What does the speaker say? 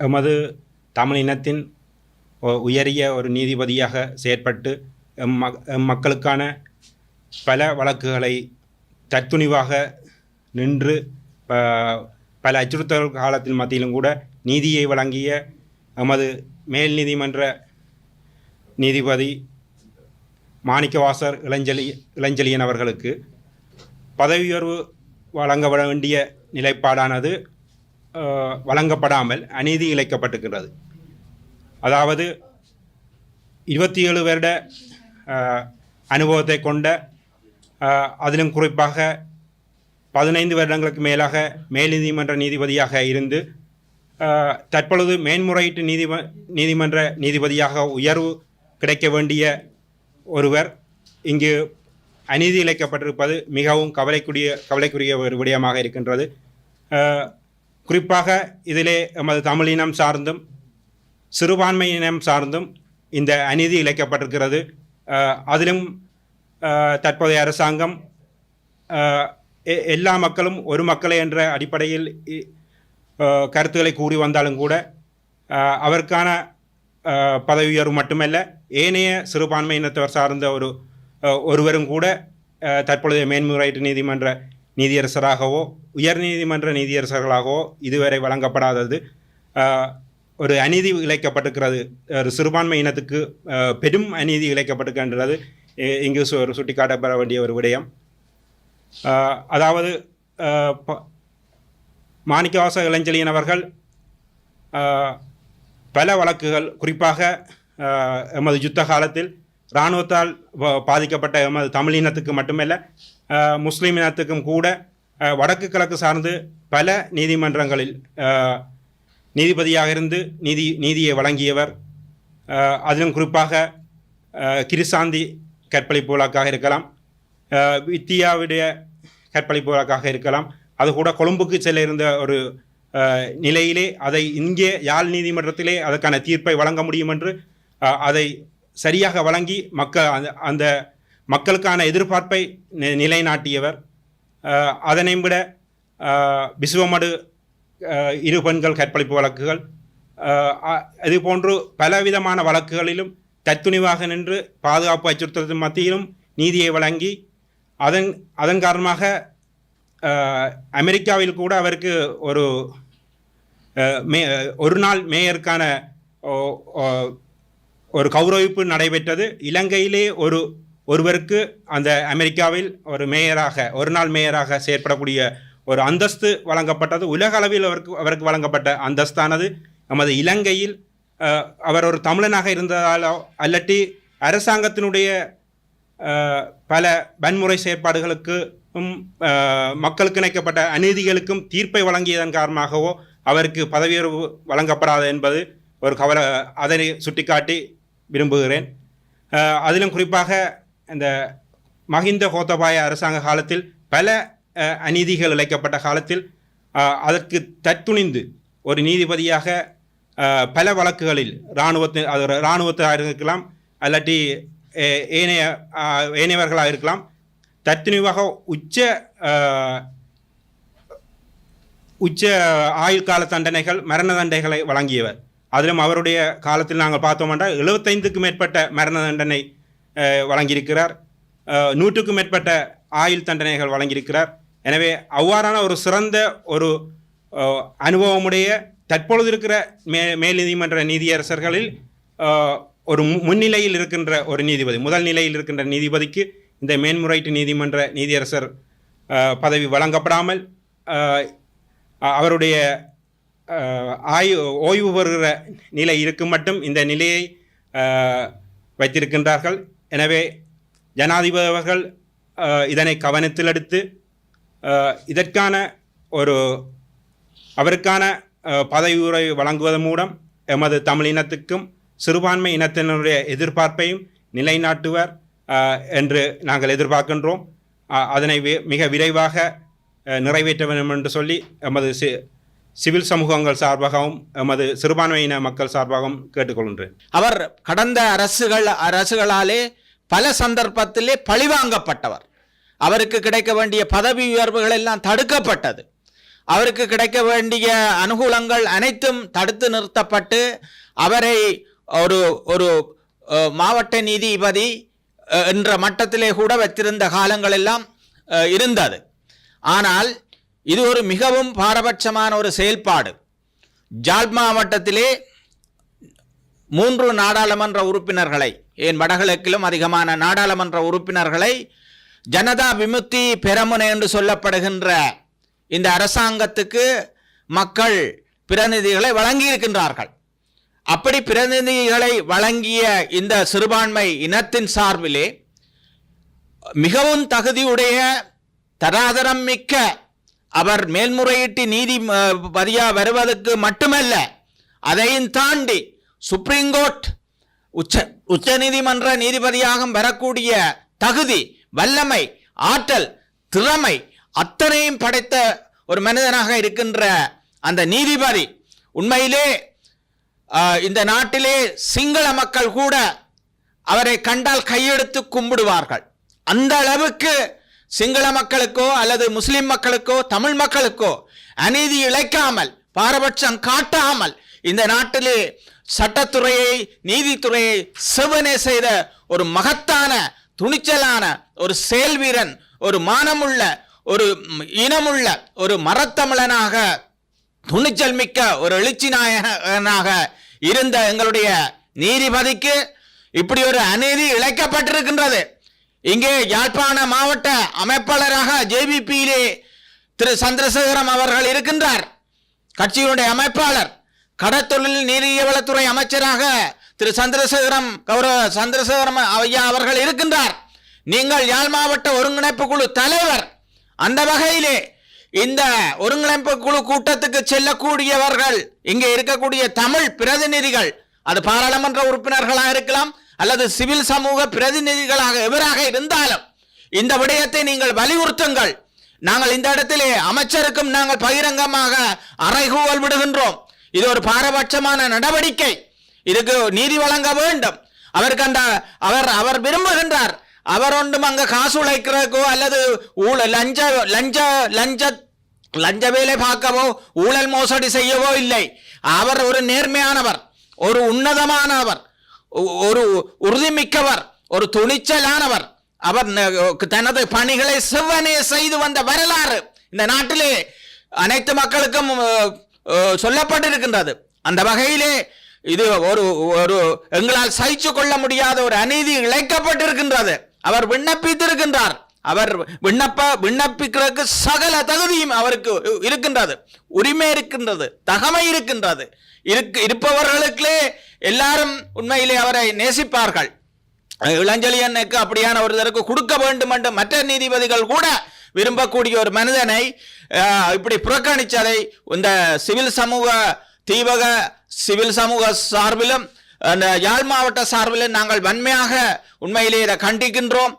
எமது தமிழ் இனத்தின் உயரிய ஒரு நீதிபதியாக செயற்பட்டு மக்களுக்கான பல வழக்குகளை தத்துணிவாக நின்று பல அச்சுறுத்தல் காலத்தின் மத்தியிலும் கூட நீதியை வழங்கிய எமது மேல் நீதிமன்ற நீதிபதி மாணிக்கவாசர் இளஞ்செழியன் அவர்களுக்கு பதவி உயர்வு வழங்கப்பட வேண்டிய நிலைப்பாடானது வழங்கப்படாமல் அநீதி இழைக்கப்பட்டிருக்கிறது. அதாவது 27 வருட அனுபவத்தை கொண்ட அதிலும் குறிப்பாக 15 வருடங்களுக்கு மேலாக மேல் நீதிமன்ற நீதிபதியாக இருந்து தற்பொழுது மேன்முறையீட்டு நீதிமன்ற நீதிபதியாக உயர்வு கிடைக்க வேண்டிய ஒருவர் இங்கு அநீதி இழைக்கப்பட்டிருப்பது மிகவும் கவலைக்குரிய ஒரு விடயமாக இருக்கின்றது. குறிப்பாக இதிலே எமது தமிழினம் சார்ந்தும் சிறுபான்மை இனம் சார்ந்தும் இந்த அநீதி இழைக்கப்பட்டிருக்கிறது. அதிலும் தற்போதைய அரசாங்கம் எல்லா மக்களும் ஒரு மக்களே என்ற அடிப்படையில் கருத்துக்களை கூறி வந்தாலும் கூட அவருக்கான பதவி உயர்வு மட்டுமல்ல, ஏனைய சிறுபான்மை இனத்தவர் சார்ந்த ஒருவரும் கூட தற்பொழுதைய மேன்முறையீட்டு நீதிமன்ற நீதியரசராகவோ உயர் நீதிமன்ற நீதியரசர்களாகவோ இதுவரை வழங்கப்படாதது ஒரு அநீதி இழைக்கப்பட்டிருக்கிறது. ஒரு சிறுபான்மை இனத்துக்கு பெரும் அநீதி இழைக்கப்பட்டிருக்கின்றது இங்கு சுட்டிக்காட்டப்பட வேண்டிய ஒரு விடயம். அதாவது மாணிக்கவாச இளஞ்செழியன் அவர்கள் பல வழக்குகள், குறிப்பாக எமது யுத்த காலத்தில் இராணுவத்தால் பாதிக்கப்பட்ட எமது தமிழ் இனத்துக்கு மட்டுமல்ல முஸ்லீம் இனத்துக்கும் கூட வடக்கு கிழக்கு சார்ந்து பல நீதிமன்றங்களில் நீதிபதியாக இருந்து நீதியை வழங்கியவர். அதிலும் குறிப்பாக கிருசாந்தி கற்பழிப்பு வழக்காக இருக்கலாம், வித்தியாவுடைய கற்பழிப்பு வழக்காக இருக்கலாம். அது கூட கொழும்புக்கு செல்ல இருந்த ஒரு நிலையிலே அதை இங்கே யாழ் நீதிமன்றத்திலே அதற்கான தீர்ப்பை வழங்க முடியும் என்று அதை சரியாக வழங்கி அந்த மக்களுக்கான எதிர்பார்ப்பை நிலைநாட்டியவர். அதனை விட விசுவமடு 2 பெண்கள் கற்பழிப்பு வழக்குகள், இதுபோன்று பலவிதமான வழக்குகளிலும் தத்துணிவாக நின்று பாதுகாப்பு அச்சுறுத்தலின் மத்தியிலும் நீதியை வழங்கி அதன் காரணமாக அமெரிக்காவில் கூட அவருக்கு ஒரு நாள் மேயருக்கான ஒரு கௌரவிப்பு நடைபெற்றது. இலங்கையிலே ஒருவருக்கு அந்த அமெரிக்காவில் ஒரு நாள் மேயராக செயற்படக்கூடிய ஒரு அந்தஸ்து வழங்கப்பட்டது. உலக அளவில் அவருக்கு வழங்கப்பட்ட அந்தஸ்தானது நமது இலங்கையில் அவர் ஒரு தமிழனாக இருந்ததாலோ அல்லட்டி அரசாங்கத்தினுடைய பல வன்முறை செயற்பாடுகளுக்கும் மக்களுக்கு இணைக்கப்பட்ட அநீதிகளுக்கும் தீர்ப்பை வழங்கியதன் காரணமாகவோ அவருக்கு பதவியுயர்வு வழங்கப்படாது என்பது ஒரு கவலை. அதனை சுட்டிக்காட்டி விரும்புகிறேன். அதிலும் குறிப்பாக இந்த மஹிந்த கோத்தபாய அரசாங்க காலத்தில் பல அநீதிகள் இழைக்கப்பட்ட காலத்தில் அதற்கு தத்துணிந்து ஒரு நீதிபதியாக பல வழக்குகளில் இராணுவத்தாக இருக்கலாம் அல்லட்டி ஏனையவர்களாக இருக்கலாம் தத்துணிவாக உச்ச ஆயுள் கால தண்டனைகள், மரண தண்டனைகளை வழங்கியவர். அதிலும் அவருடைய காலத்தில் நாங்கள் பார்த்தோம்னா 75க்கும் மேற்பட்ட மரண தண்டனை வழங்கியிருக்கிறார், 100க்கும் மேற்பட்ட ஆயுள் தண்டனைகள் வழங்கியிருக்கிறார். எனவே அவ்வாறான ஒரு சிறந்த ஒரு அனுபவமுடைய தற்பொழுது இருக்கிற மேல் நீதிமன்ற நீதியரசர்களில் ஒரு முன்னிலையில் இருக்கின்ற ஒரு நீதிபதி, முதல் நிலையில் இருக்கின்ற நீதிபதிக்கு இந்த மேன்முறையீட்டு நீதிமன்ற நீதியரசர் பதவி வழங்கப்படாமல் அவருடைய ஓய்வு பெறுகிற நிலை இருக்கும் மட்டும் இந்த நிலையை வைத்திருக்கின்றார்கள். எனவே ஜனாதிபதி அவர்கள் இதனை கவனத்தில் எடுத்து இதற்கான அவருக்கான பதவி உயர்வை வழங்குவதன் மூலம் எமது தமிழ் இனத்துக்கும் சிறுபான்மை இனத்தினருடைய எதிர்பார்ப்பையும் நிலைநாட்டுவர் என்று நாங்கள் எதிர்பார்க்கின்றோம். அதனை மிக விரைவாக நிறைவேற்ற வேண்டும் என்று சொல்லி எமது சிவில் சமூகங்கள் சார்பாகவும் எமது சிறுபான்மையின மக்கள் சார்பாகவும் கேட்டுக்கொள்கின்றேன். அவர் கடந்த அரசுகளாலே பல சந்தர்ப்பத்திலே பழிவாங்கப்பட்டவர். அவருக்கு கிடைக்க வேண்டிய பதவி உயர்வுகள் எல்லாம் தடுக்கப்பட்டது. அவருக்கு கிடைக்க வேண்டிய அனுகூலங்கள் அனைத்தும் தடுத்து நிறுத்தப்பட்டு அவரை ஒரு ஒரு மாவட்ட நீதிபதி என்ற மட்டத்திலே கூட வைத்திருந்த காலங்கள் எல்லாம் இருந்தது. ஆனால் இது ஒரு மிகவும் பாரபட்சமான ஒரு செயல்பாடு. ஜாழ் மாவட்டத்திலே 3 நாடாளுமன்ற உறுப்பினர்களை, ஏன் வடகிழக்கிலும் அதிகமான நாடாளுமன்ற உறுப்பினர்களை ஜனதா விமுக்தி பெரமுன என்று சொல்லப்படுகின்ற இந்த அரசாங்கத்துக்கு மக்கள் பிரதிநிதிகளை வழங்கியிருக்கின்றார்கள். அப்படி பிரதிநிதிகளை வழங்கிய இந்த சிறுபான்மை இனத்தின் சார்பிலே மிகவும் தகுதியுடைய தராதரம் மிக்க அவர் மேல்முறையீட்டு நீதிபதியா வருவதற்கு மட்டுமல்ல, அதையும் தாண்டி சுப்ரீம் கோர்ட் உச்ச நீதிமன்ற நீதிபதியாக வரக்கூடிய தகுதி, வல்லமை, ஆற்றல், திறமை அத்தனையும் படைத்த ஒரு மனிதனாக இருக்கின்ற அந்த நீதிபதி உண்மையிலே இந்த நாட்டிலே சிங்கள மக்கள் கூட அவரை கண்டால் கையெடுத்து கும்பிடுவார்கள். அந்த அளவுக்கு சிங்கள மக்களுக்கோ அல்லது முஸ்லிம் மக்களுக்கோ தமிழ் மக்களுக்கோ அநீதி இழைக்காமல், பாரபட்சம் காட்டாமல் இந்த நாட்டிலே சட்டத்துறையை, நீதித்துறையை செவனே செய்த ஒரு மகத்தான, துணிச்சலான ஒரு செயல் வீரன், ஒரு மானமுள்ள, ஒரு இனமுள்ள, ஒரு மரத்தமிழனாக, துணிச்சல் மிக்க ஒரு எழுச்சி நாயகனாக இருந்த எங்களுடைய நீதிபதிக்கு இப்படி ஒரு அநீதி இழைக்கப்பட்டிருக்கின்றது. இங்கே யாழ்ப்பாண மாவட்ட அமைப்பாளராக ஜேவிபியிலே திரு சந்திரசேகரம் அவர்கள் இருக்கின்றார், கட்சியினுடைய அமைப்பாளர். கடற்தொழில் நீரியவளத்துறை அமைச்சராக திரு சந்திரசேகரம் ஐயா அவர்கள் இருக்கின்றார். நீங்கள் யாழ் மாவட்ட ஒருங்கிணைப்பு குழு தலைவர். அந்த வகையிலே இந்த ஒருங்கிணைப்பு குழு கூட்டத்துக்கு செல்லக்கூடியவர்கள், இங்கே இருக்கக்கூடிய தமிழ் பிரதிநிதிகள், அது பாராளுமன்ற உறுப்பினர்களாக இருக்கலாம் அல்லது சிவில் சமூக பிரதிநிதிகளாக எவராக இருந்தாலும் இந்த விடயத்தை நீங்கள் வலியுறுத்துங்கள். நாங்கள் இந்த இடத்திலே அமைச்சருக்கும் நாங்கள் பகிரங்கமாக அறைகூவல் விடுகின்றோம். இது ஒரு பாரபட்சமான நடவடிக்கை. இதுக்கு நீதி வழங்க வேண்டும். அவருக்கு அவர் விரும்புகின்றார். அவர் ஒன்றும் அங்க காசு உழைக்கிறக்கோ அல்லது லஞ்ச வேலை பார்க்கவோ ஊழல் மோசடி செய்யவோ இல்லை. அவர் ஒரு நேர்மையானவர், ஒரு உன்னதமானவர், ஒரு உறுதிமிக்கவர், ஒரு துணிச்சலானவர். அவர் தனது பணிகளை செவ்வனே செய்து வந்த வரலாறு இந்த நாட்டிலே அனைத்து மக்களுக்கும் சொல்லப்பட்டிருக்கின்றது. அந்த வகையிலே இது ஒரு எங்களால் சகிச்சு கொள்ள முடியாத ஒரு அநீதி இழைக்கப்பட்டிருக்கின்றது. அவர் விண்ணப்பித்திருக்கின்றார். அவர் விண்ணப்பிக்கிறதுக்கு சகல தகுதியும் அவருக்கு இருக்கின்றது, உரிமை இருக்கின்றது, தகமை இருக்கின்றது. இருப்பவர்களுக்கே எல்லாரும் உண்மையிலே அவரை நேசிப்பார்கள். இளஞ்செழியனுக்கு அப்படியான ஒருத்தருக்கு கொடுக்க வேண்டும் என்று மற்ற நீதிபதிகள் கூட விரும்பக்கூடிய ஒரு மனிதனை இப்படி புறக்கணித்ததை இந்த சிவில் சமூக தீபக சிவில் சமூக சார்பிலும் யாழ் மாவட்ட சார்பிலும் நாங்கள் வன்மையாக உண்மையிலே இதை கண்டிக்கின்றோம்.